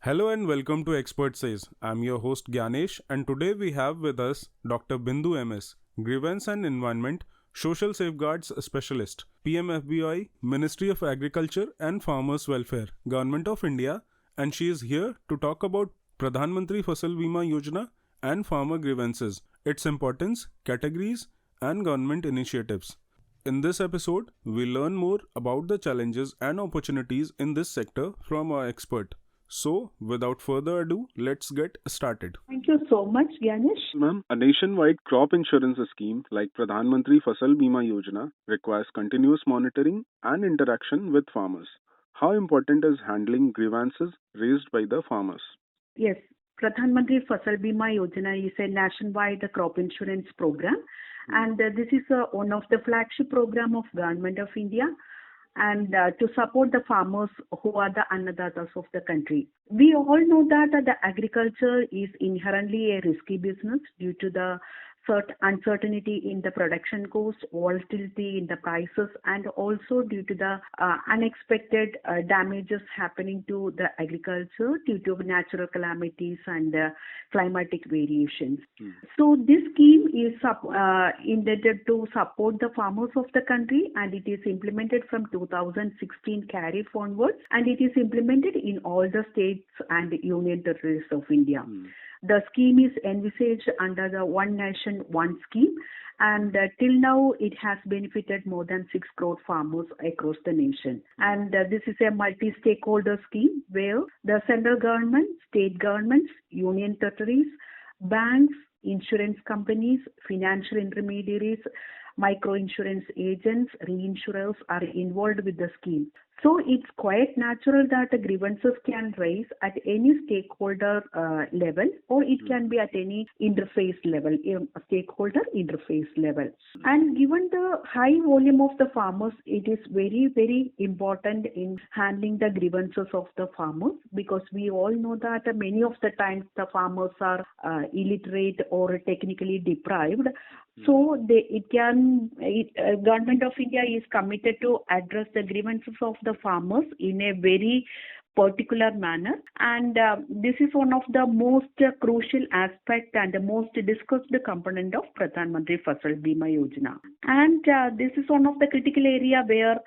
Hello and welcome to Expert Says. I'm your host Gyanesh, and today we have with us Dr. Bindu MS, Grievance and Environment Social Safeguards Specialist, PMFBI, Ministry of Agriculture and Farmers Welfare, Government of India, and she is here to talk about Pradhan Mantri Fasal Bima Yojana and farmer grievances, its importance, categories, and government initiatives. In this episode, we learn more about the challenges and opportunities in this sector from our expert. So, without further ado, let's get started. Thank you so much, Ganesh. Ma'am, a nationwide crop insurance scheme like Pradhan Mantri Fasal Bima Yojana requires continuous monitoring and interaction with farmers. How important is handling grievances raised by the farmers? Yes, Pradhan Mantri Fasal Bima Yojana is a nationwide crop insurance program, and this is one of the flagship program of Government of India, and to support the farmers who are the annadatas of the country. We all know that the agriculture is inherently a risky business due to the uncertainty in the production cost, volatility in the prices, and also due to the unexpected damages happening to the agriculture due to natural calamities and climatic variations. So this scheme is intended to support the farmers of the country, and it is implemented from 2016 Kharif onwards, and it is implemented in all the states and union territories of India. The scheme is envisaged under the One Nation, One Scheme, and till now it has benefited more than 6 crore farmers across the nation. And this is a multi-stakeholder scheme where the central government, state governments, union territories, banks, insurance companies, financial intermediaries, micro insurance agents, reinsurers are involved with the scheme. So it's quite natural that the grievances can raise at any stakeholder level, or it can be at any interface level, stakeholder interface level. And given the high volume of the farmers, it is very, very important in handling the grievances of the farmers, because we all know that many of the times the farmers are illiterate or technically deprived. So Government of India is committed to address the grievances of the farmers in a very particular manner, and this is one of the most crucial aspect and the most discussed component of Pradhan Mantri Fasal Bima Yojana. And this is one of the critical area where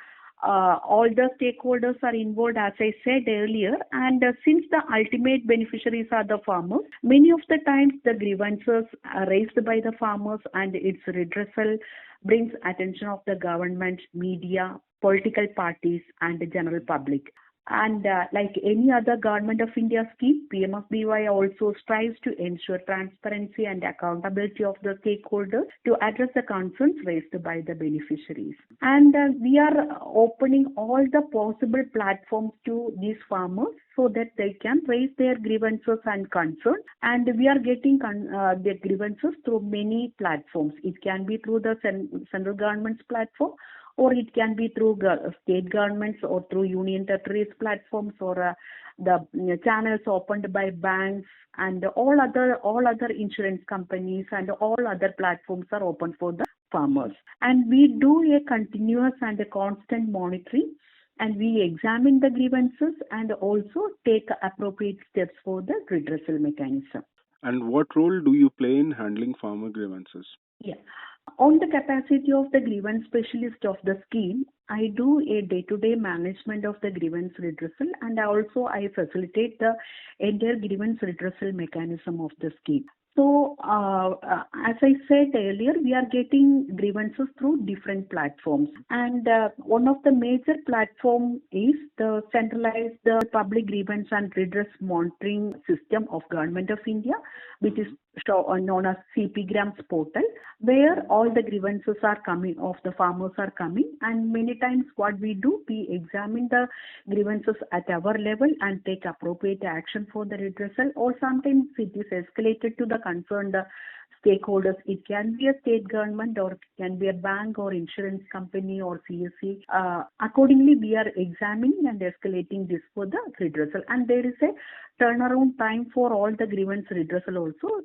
all the stakeholders are involved, as I said earlier, and since the ultimate beneficiaries are the farmers, many of the times the grievances are raised by the farmers and its redressal brings attention of the government, media, political parties and the general public. And like any other Government of India scheme, PMFBY also strives to ensure transparency and accountability of the stakeholders to address the concerns raised by the beneficiaries. And we are opening all the possible platforms to these farmers so that they can raise their grievances and concerns. And we are getting their grievances through many platforms. It can be through the central government's platform, or it can be through state governments or through union territories platforms, or the channels opened by banks, and all other insurance companies and all other platforms are open for the farmers. And we do a continuous and a constant monitoring, and we examine the grievances and also take appropriate steps for the redressal mechanism. And what role do you play in handling farmer grievances? Yeah. On the capacity of the grievance specialist of the scheme, I do a day-to-day management of the grievance redressal, and I facilitate the entire grievance redressal mechanism of the scheme. So, as I said earlier, we are getting grievances through different platforms, and one of the major platform is the centralized public grievance and redress monitoring system of Government of India, which is known as CP Grams portal, where all the grievances are coming of the farmers are coming, and many times what we do, we examine the grievances at our level and take appropriate action for the redressal, or sometimes it is escalated to the concerned stakeholders. It can be a state government, or it can be a bank or insurance company or CSC. Accordingly, we are examining and escalating this for the redressal. And there is a turnaround time for all the grievance redressal also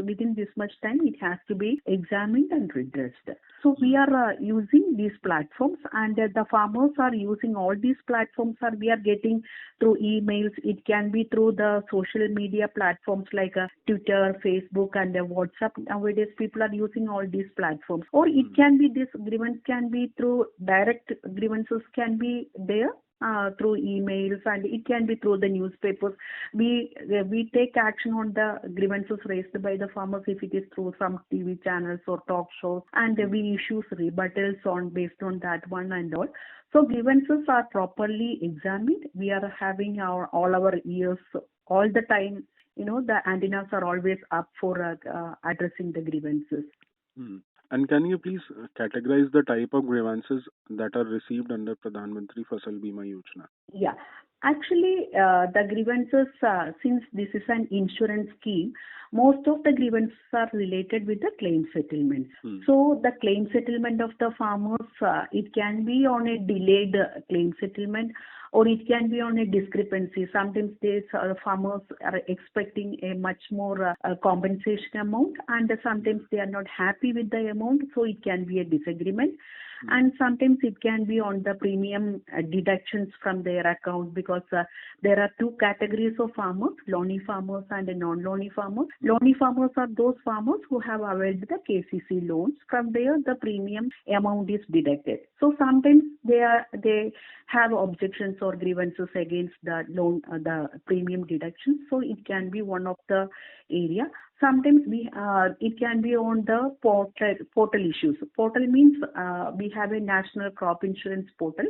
within this much time it has to be examined and redressed. So we are using these platforms, and the farmers are using all these platforms. We are getting through emails. It can be through the social media platforms like Twitter, Facebook, and WhatsApp. Nowadays, people are using all these platforms. Or it can be this grievance can be through direct grievances can be there. Through emails, and it can be through the newspapers. We take action on the grievances raised by the farmers if it is through some TV channels or talk shows, and we issue rebuttals based on that one and all. So grievances are properly examined. We are having all our ears all the time. The antennas are always up for addressing the grievances. And can you please categorize the type of grievances that are received under Pradhan Mantri Fasal Bima Yojana? Yeah. Actually, the grievances, since this is an insurance scheme, most of the grievances are related with the claim settlements. So the claim settlement of the farmers, it can be on a delayed claim settlement, or it can be on a discrepancy. Sometimes these farmers are expecting a much more compensation amount, and sometimes they are not happy with the amount, so it can be a disagreement. And sometimes it can be on the premium deductions from their account, because there are two categories of farmers, loany farmers and non-loany farmers. Loany farmers are those farmers who have availed the KCC loans. From there, the premium amount is deducted. So sometimes they have objections or grievances against the loan, the premium deductions. So it can be one of the area. Sometimes it can be on the portal issues. Portal means we have a national crop insurance portal,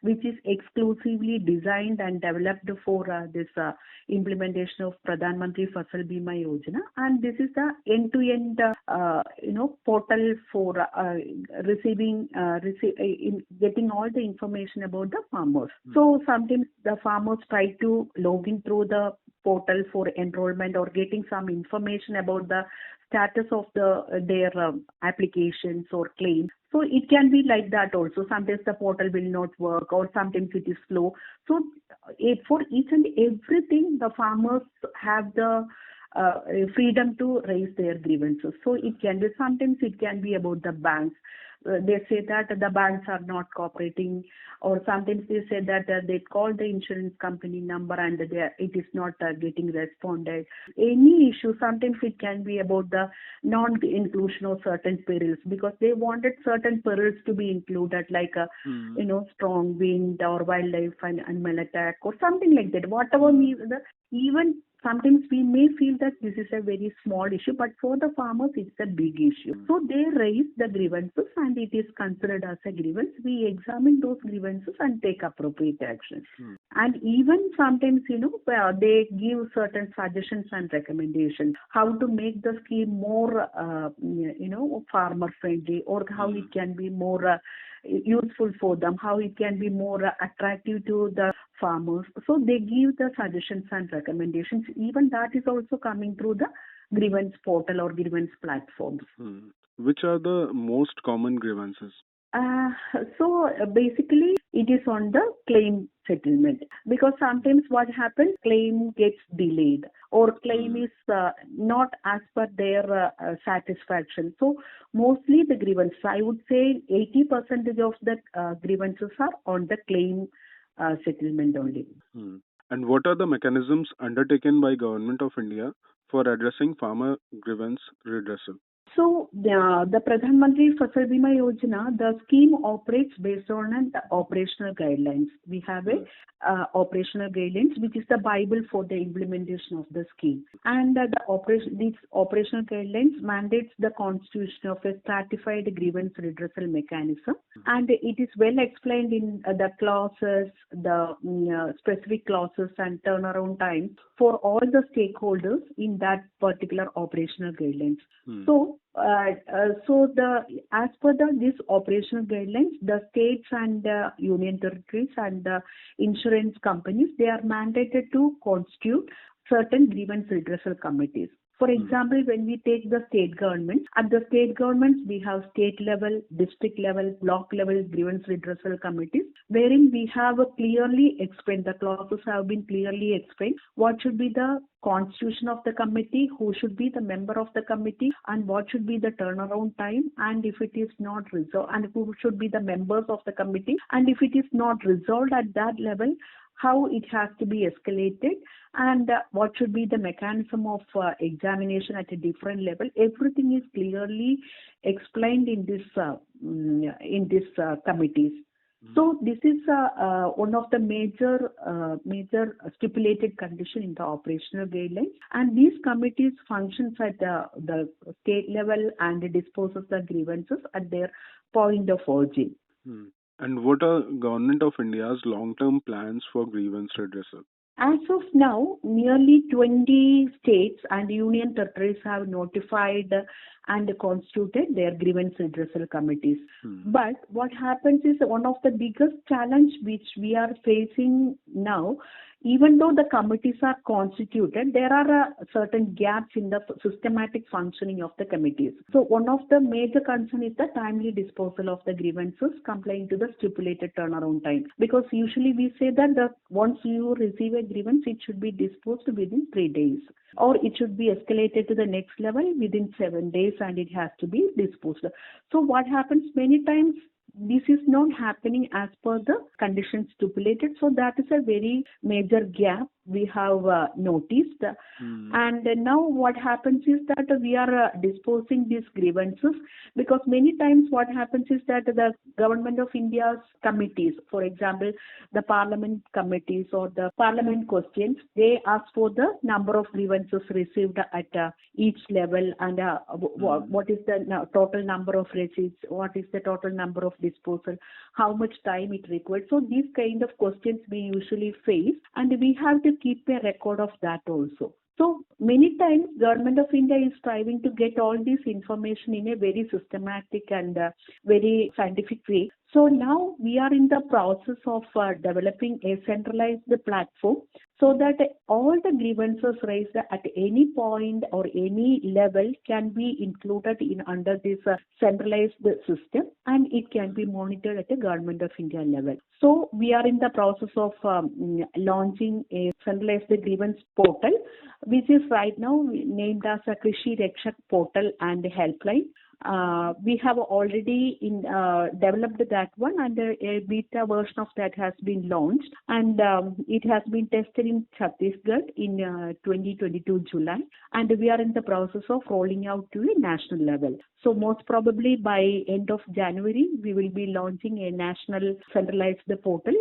which is exclusively designed and developed for this implementation of Pradhan Mantri Fasal Bima Yojana, and this is the end-to-end portal for getting all the information about the farmers. So sometimes the farmers try to log in through the portal for enrollment or getting some information about the status of their applications or claims. So it can be like that also. Sometimes the portal will not work, or sometimes it is slow. So for each and everything, the farmers have the freedom to raise their grievances. So it can be, sometimes it can be about the banks. They say that the banks are not cooperating, or sometimes they say that they call the insurance company number and it is not getting responded. Any issue, sometimes it can be about the non-inclusion of certain perils, because they wanted certain perils to be included, like strong wind or wildlife and animal attack or something like that. Whatever even sometimes we may feel that this is a very small issue, but for the farmers it's a big issue. So they raise the grievances and it is considered as a grievance. We examine those grievances and take appropriate actions. And even sometimes, they give certain suggestions and recommendations how to make the scheme more, farmer friendly, or how it can be more useful for them, how it can be more attractive to the farmers. So they give the suggestions and recommendations. Even that is also coming through the grievance portal or grievance platforms. Which are the most common grievances? So basically it is on the claim settlement, because sometimes what happens, claim gets delayed or claim is not as per their satisfaction. So mostly the grievances, I would say 80% of the grievances are on the claim settlement only. And what are the mechanisms undertaken by Government of India for addressing farmer grievance redressal? So the Pradhan Mantri Fasal Bima Yojana, the scheme operates based on the operational guidelines. We have a operational guidelines, which is the Bible for the implementation of the scheme. And these operational guidelines mandates the constitution of a stratified grievance redressal mechanism, and it is well explained in the clauses, the specific clauses and turnaround time for all the stakeholders in that particular operational guidelines. So as per these operational guidelines, the states and union territories and insurance companies, they are mandated to constitute certain grievance redressal committees. For example, when we take the state government, at the state governments we have state level, district level, block level grievance redressal committees, wherein we have clearly explained, the clauses have been clearly explained, what should be the constitution of the committee, who should be the member of the committee, and what should be the turnaround time, and if it is not resolved, and who should be the members of the committee, and if it is not resolved at that level, how it has to be escalated, and what should be the mechanism of examination at a different level. Everything is clearly explained in this committees. So this is one of the major stipulated condition in the operational guidelines, and these committees functions at the state level and disposes the grievances at their point of origin. And what are Government of India's long-term plans for grievance redressal? As of now, nearly 20 states and union territories have notified and constituted their grievance redressal committees. But what happens is, one of the biggest challenge which we are facing now, even though the committees are constituted, there are certain gaps in the systematic functioning of the committees. So one of the major concern is the timely disposal of the grievances complying to the stipulated turnaround time. Because usually we say that once you receive a grievance, it should be disposed within 3 days. Or it should be escalated to the next level within 7 days, and it has to be disposed. So what happens many times, this is not happening as per the conditions stipulated. So that is a very major gap we have noticed. And now what happens is that we are disposing these grievances, because many times what happens is that the Government of India's committees, for example, the parliament committees or the parliament questions, they ask for the number of grievances received at each level, and what is the total number of receipts, what is the total number of disposal, how much time it requires. So these kind of questions we usually face, and we have to keep a record of that also. So many times Government of India is striving to get all this information in a very systematic and very scientific way. So now we are in the process of developing a centralized platform, so that all the grievances raised at any point or any level can be included in under this centralized system, and it can be monitored at the Government of India level. So we are in the process of launching a centralized grievance portal, which is right now named as a Krishi Rakshak portal and helpline. We have already developed that one, and a beta version of that has been launched, and it has been tested in Chhattisgarh in 2022 July, and we are in the process of rolling out to a national level. So most probably by end of January, we will be launching a national centralized portal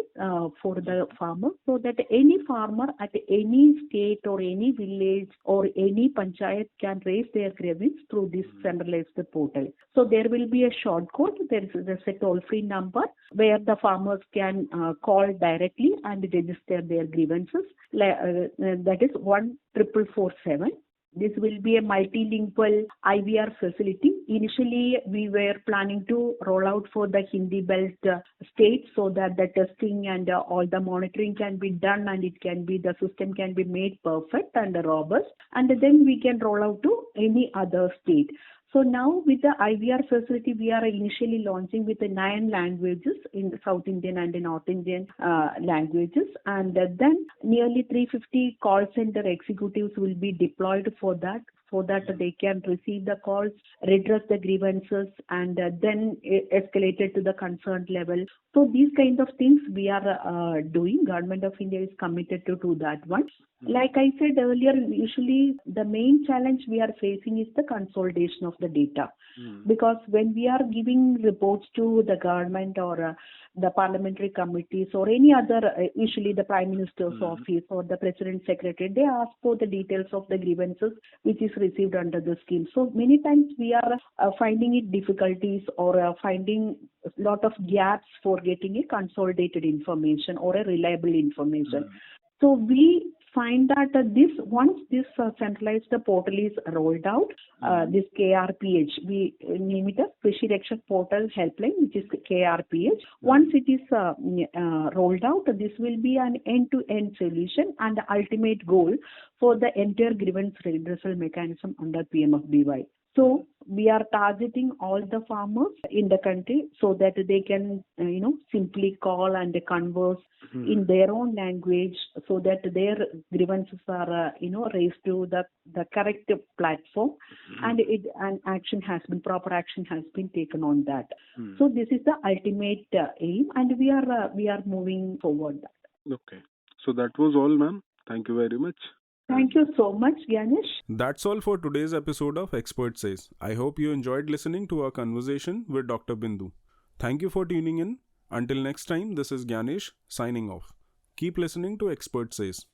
for the farmer, so that any farmer at any state or any village or any panchayat can raise their grievance through this centralized portal. So there will be a short code. There is a toll-free number where the farmers can call directly and register their grievances. That is 14447. This will be a multilingual IVR facility. Initially, we were planning to roll out for the Hindi belt states, so that the testing and all the monitoring can be done, and the system can be made perfect and robust, and then we can roll out to any other state. So now with the IVR facility, we are initially launching with the 9 languages in the South Indian and the North Indian languages, and then nearly 350 call center executives will be deployed for that, so that they can receive the calls, redress the grievances, and then escalate it to the concerned level. So these kind of things we are doing. Government of India is committed to do that one. Like I said earlier, usually the main challenge we are facing is the consolidation of the data. Because when we are giving reports to the government or the parliamentary committees or any other, usually the Prime Minister's office or the President's Secretary, they ask for the details of the grievances which is received under the scheme. So many times we are finding it difficulties or finding a lot of gaps for getting a consolidated information or a reliable information. So we find that once this centralized portal is rolled out, this KRPH, we name it as Krishi Rakshak Portal Helpline, which is KRPH. Once it is rolled out, this will be an end-to-end solution and the ultimate goal for the entire grievance redressal mechanism under PMFBY. So we are targeting all the farmers in the country so that they can, simply call and converse in their own language so that their grievances are, raised to the correct platform and proper action has been taken on that. So this is the ultimate aim, and we are moving forward. Okay. So that was all, ma'am. Thank you very much. Thank you so much, Ganesh. That's all for today's episode of Expert Says. I hope you enjoyed listening to our conversation with Dr. Bindu. Thank you for tuning in. Until next time, this is Ganesh signing off. Keep listening to Expert Says.